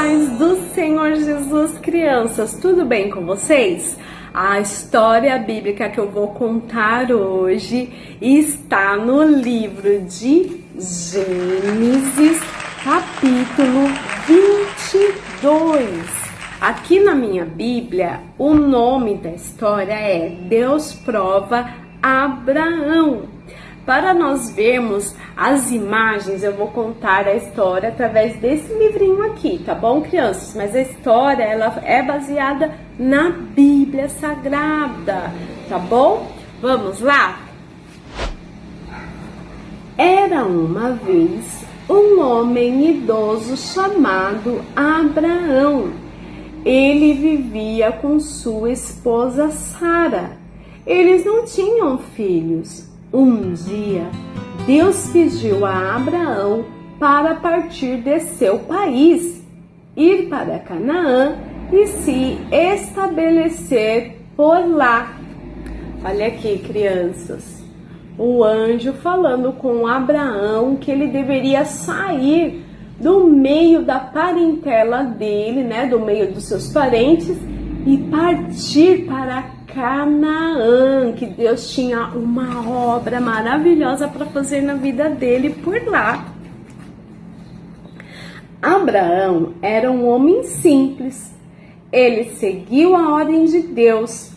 paz do Senhor Jesus, crianças, tudo bem com vocês? A história bíblica que eu vou contar hoje está no livro de Gênesis, capítulo 22. Aqui na minha Bíblia, o nome da história é Deus prova Abraão. Para nós vermos as imagens, eu vou contar a história através desse livrinho aqui, tá bom, crianças? Mas a história, ela é baseada na Bíblia Sagrada, tá bom? Vamos lá? Era uma vez um homem idoso chamado Abraão. Ele vivia com sua esposa Sara. Eles não tinham filhos. Um dia, Deus pediu a Abraão para partir de seu país, ir para Canaã e se estabelecer por lá. Olha aqui, crianças, o anjo falando com Abraão que ele deveria sair do meio da parentela dele, né, do meio dos seus parentes e partir para Canaã, que Deus tinha uma obra maravilhosa para fazer na vida dele por lá. Abraão era um homem simples. Ele seguiu a ordem de Deus.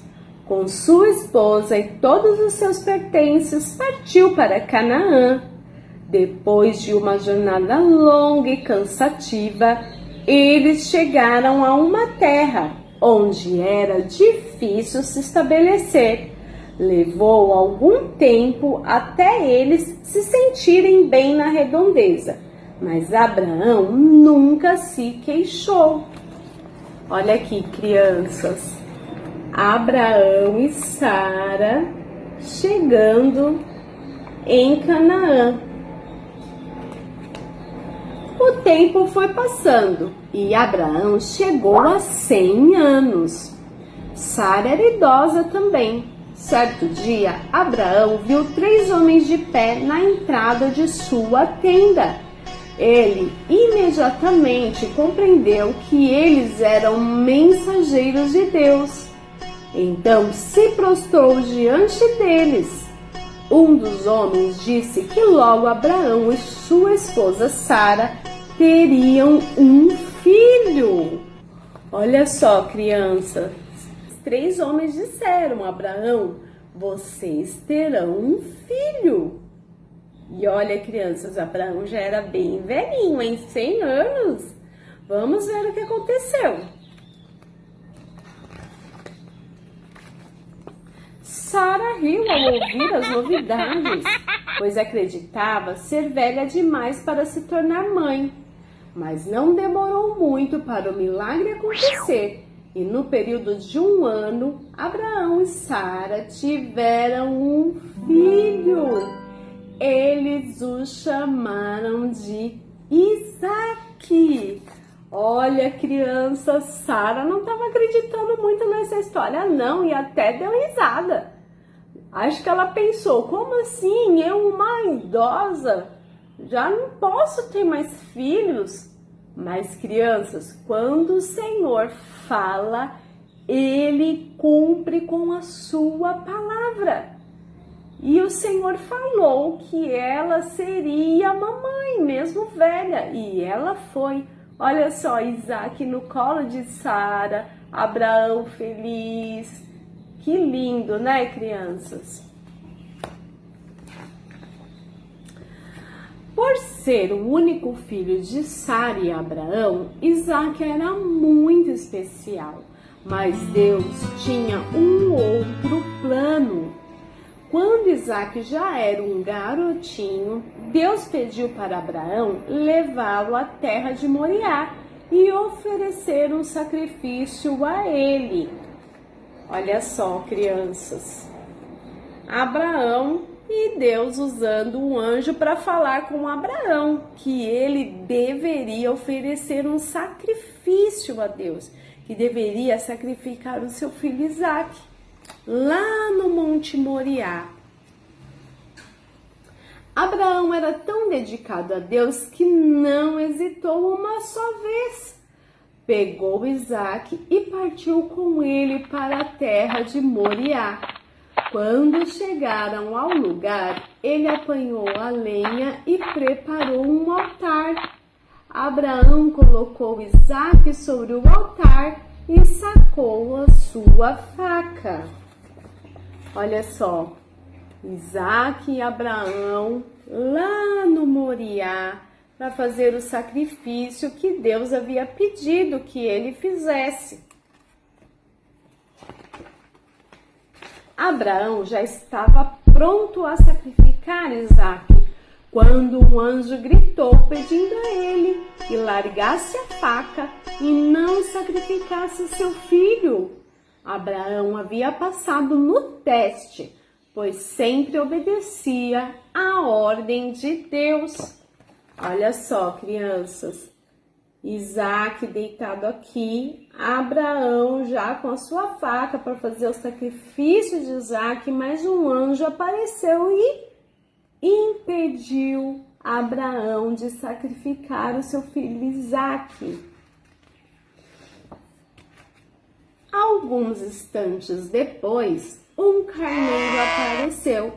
Com sua esposa e todos os seus pertences, partiu para Canaã. Depois de uma jornada longa e cansativa, eles chegaram a uma terra onde era difícil se estabelecer. Levou algum tempo até eles se sentirem bem na redondeza, mas Abraão nunca se queixou. Olha aqui, crianças, Abraão e Sara chegando em Canaã. O tempo foi passando e Abraão chegou a 100 anos. Sara era idosa também. Certo dia, Abraão viu 3 homens de pé na entrada de sua tenda. Ele imediatamente compreendeu que eles eram mensageiros de Deus. Então se prostrou diante deles. Um dos homens disse que logo Abraão e sua esposa Sara teriam um filho. Olha só, criança, 3 homens disseram: Abraão, vocês terão um filho. E olha, crianças, Abraão já era bem velhinho, em 100 anos. Vamos ver o que aconteceu. Sara riu ao ouvir as novidades, pois acreditava ser velha demais para se tornar mãe. Mas não demorou muito para o milagre acontecer, e no período de 1 ano, Abraão e Sara tiveram um filho. Eles o chamaram de Isaque. Olha, criança, Sara não estava acreditando muito nessa história, não, e até deu risada. Acho que ela pensou: como assim? Eu, uma idosa, já não posso ter mais filhos? Mas, crianças, quando o Senhor fala, Ele cumpre com a sua palavra. E o Senhor falou que ela seria mamãe, mesmo velha, e ela foi. Olha só, Isaque no colo de Sara, Abraão feliz. Que lindo, né, crianças? Por ser o único filho de Sara e Abraão, Isaque era muito especial. Mas Deus tinha um outro plano. Quando Isaque já era um garotinho, Deus pediu para Abraão levá-lo à terra de Moriá e oferecer um sacrifício a ele. Olha só, crianças, Abraão e Deus usando um anjo para falar com Abraão que ele deveria oferecer um sacrifício a Deus, que deveria sacrificar o seu filho Isaque lá no Monte Moriá. Abraão era tão dedicado a Deus que não hesitou uma só vez. pegou Isaque e partiu com ele para a terra de Moriá. Quando chegaram ao lugar, ele apanhou a lenha e preparou um altar. Abraão colocou Isaque sobre o altar e sacou a sua faca. Olha só, Isaque e Abraão lá no Moriá para fazer o sacrifício que Deus havia pedido que ele fizesse. Abraão já estava pronto a sacrificar Isaque, quando um anjo gritou pedindo a ele que largasse a faca e não sacrificasse seu filho. Abraão havia passado no teste, pois sempre obedecia à ordem de Deus. Olha só, crianças, Isaque deitado aqui, Abraão já com a sua faca para fazer o sacrifício de Isaque, mas um anjo apareceu e impediu Abraão de sacrificar o seu filho Isaque. Alguns instantes depois, um carneiro apareceu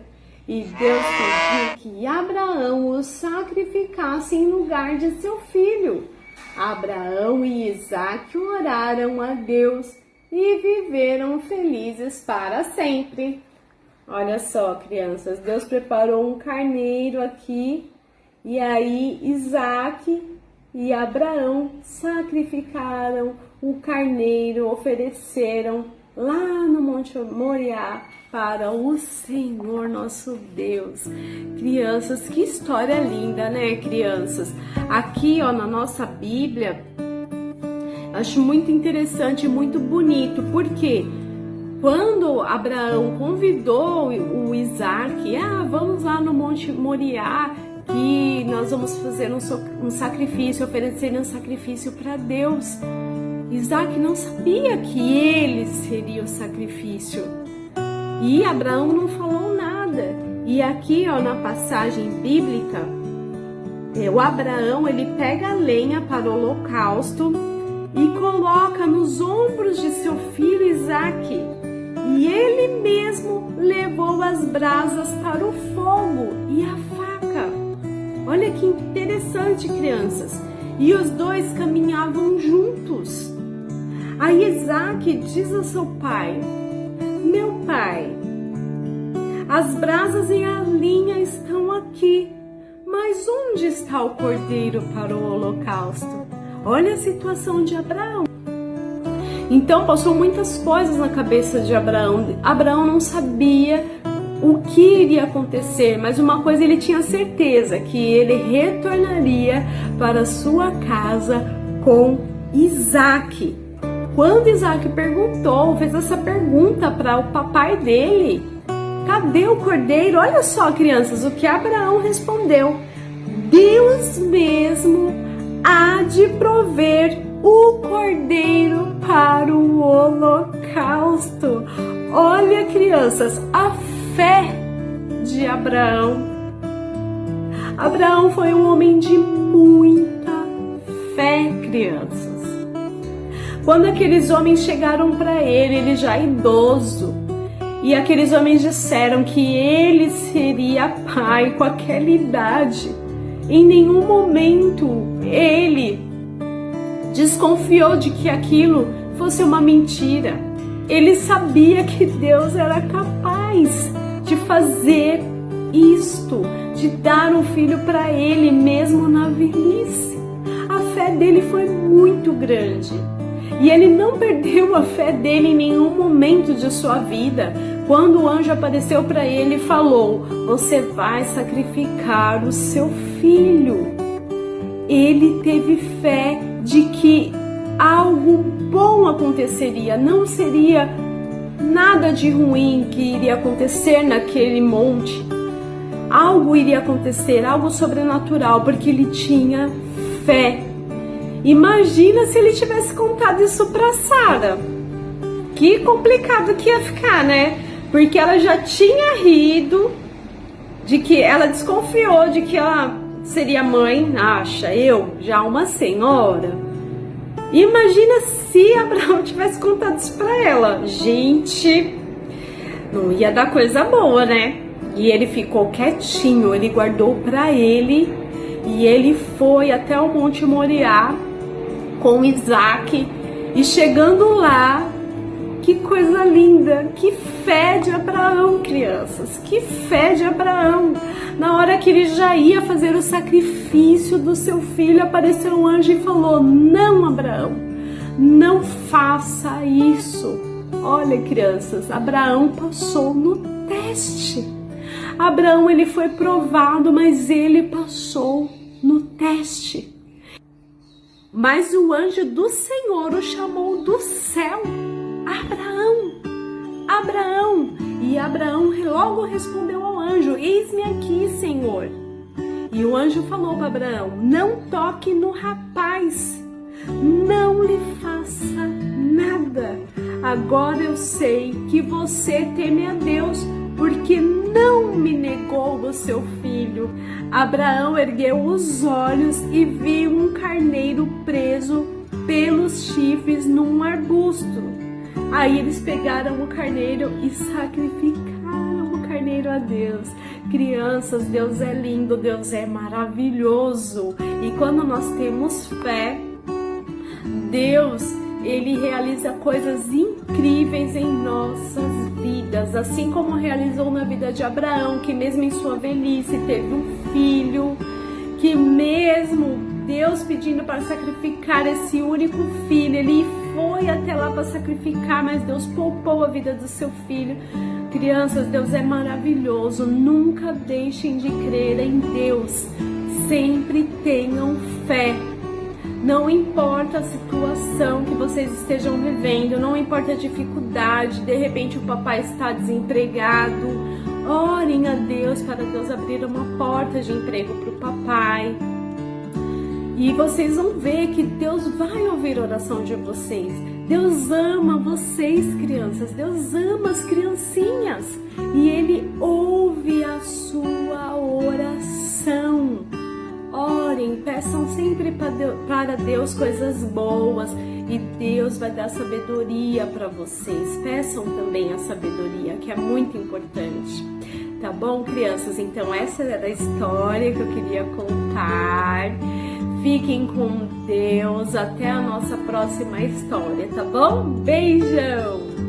e Deus pediu que Abraão o sacrificasse em lugar de seu filho. Abraão e Isaque oraram a Deus e viveram felizes para sempre. Olha só, crianças, Deus preparou um carneiro aqui e aí Isaque e Abraão sacrificaram o carneiro, ofereceram lá no Monte Moriá para o Senhor nosso Deus. Crianças, que história linda, né, crianças? Aqui, ó, na nossa Bíblia, acho muito interessante, muito bonito, porque quando Abraão convidou o Isaque, vamos lá no Monte Moriá, que nós vamos fazer um sacrifício, oferecer um sacrifício para Deus. Isaque não sabia que ele seria o sacrifício. E Abraão não falou nada. E aqui, ó, na passagem bíblica, o Abraão, ele pega a lenha para o holocausto e coloca nos ombros de seu filho Isaque. E ele mesmo levou as brasas para o fogo e a faca. Olha que interessante, crianças. E os dois caminhavam juntos. Aí Isaque diz ao seu pai: meu pai, as brasas e a linha estão aqui, mas onde está o cordeiro para o holocausto? Olha a situação de Abraão. Então passou muitas coisas na cabeça de Abraão. Abraão não sabia o que iria acontecer, mas uma coisa ele tinha certeza, que ele retornaria para sua casa com Isaque. Quando Isaque fez essa pergunta para o papai dele: cadê o cordeiro? Olha só, crianças, o que Abraão respondeu: Deus mesmo há de prover o cordeiro para o holocausto. Olha, crianças, a fé de Abraão. Abraão foi um homem de muita fé, crianças. Quando aqueles homens chegaram para ele já idoso, e aqueles homens disseram que ele seria pai com aquela idade, em nenhum momento ele desconfiou de que aquilo fosse uma mentira. Ele sabia que Deus era capaz de fazer isto, de dar um filho para ele mesmo na velhice. A fé dele foi muito grande. E ele não perdeu a fé dele em nenhum momento de sua vida. Quando o anjo apareceu para ele e falou: você vai sacrificar o seu filho. Ele teve fé de que algo bom aconteceria, não seria nada de ruim que iria acontecer naquele monte. Algo iria acontecer, algo sobrenatural, porque ele tinha fé. Imagina se ele tivesse contado isso para Sara. Que complicado que ia ficar, né? Porque ela já tinha rido, de que ela desconfiou de que ela seria mãe, eu, já uma senhora. Imagina se Abraão tivesse contado isso para ela. Gente, não ia dar coisa boa, né? E ele ficou quietinho, ele guardou para ele e ele foi até o Monte Moriá com Isaac. E chegando lá, que coisa linda, que fé de Abraão, crianças, que fé de Abraão. Na hora que ele já ia fazer o sacrifício do seu filho, apareceu um anjo e falou: não, Abraão, não faça isso. Olha, crianças, Abraão passou no teste. Abraão, ele foi provado, mas ele passou no teste. Mas o anjo do Senhor o chamou do céu: Abraão, Abraão. E Abraão logo respondeu ao anjo: eis-me aqui, Senhor. E o anjo falou para Abraão: não toque no rapaz, não lhe faça nada. Agora eu sei que você teme a Deus, porque não me negou o seu filho. Abraão ergueu os olhos e viu um carneiro preso pelos chifres num arbusto. Aí eles pegaram o carneiro e sacrificaram o carneiro a Deus. Crianças, Deus é lindo, Deus é maravilhoso. E quando nós temos fé, Deus, Ele realiza coisas incríveis em nossas vidas. Assim como realizou na vida de Abraão, que mesmo em sua velhice teve um filho, que mesmo Deus pedindo para sacrificar esse único filho, ele foi até lá para sacrificar, mas Deus poupou a vida do seu filho. Crianças, Deus é maravilhoso. Nunca deixem de crer em Deus. Sempre tenham fé. Não importa a situação que vocês estejam vivendo, não importa a dificuldade, de repente o papai está desempregado, orem a Deus para Deus abrir uma porta de emprego para o papai. E vocês vão ver que Deus vai ouvir a oração de vocês. Deus ama vocês, crianças. Deus ama as criancinhas. E Ele ouve a sua oração. Orem, peçam sempre para Deus coisas boas. E Deus vai dar sabedoria para vocês. Peçam também a sabedoria, que é muito importante. Tá bom, crianças? Então essa era a história que eu queria contar. Fiquem com Deus, até a nossa próxima história, tá bom? Beijão!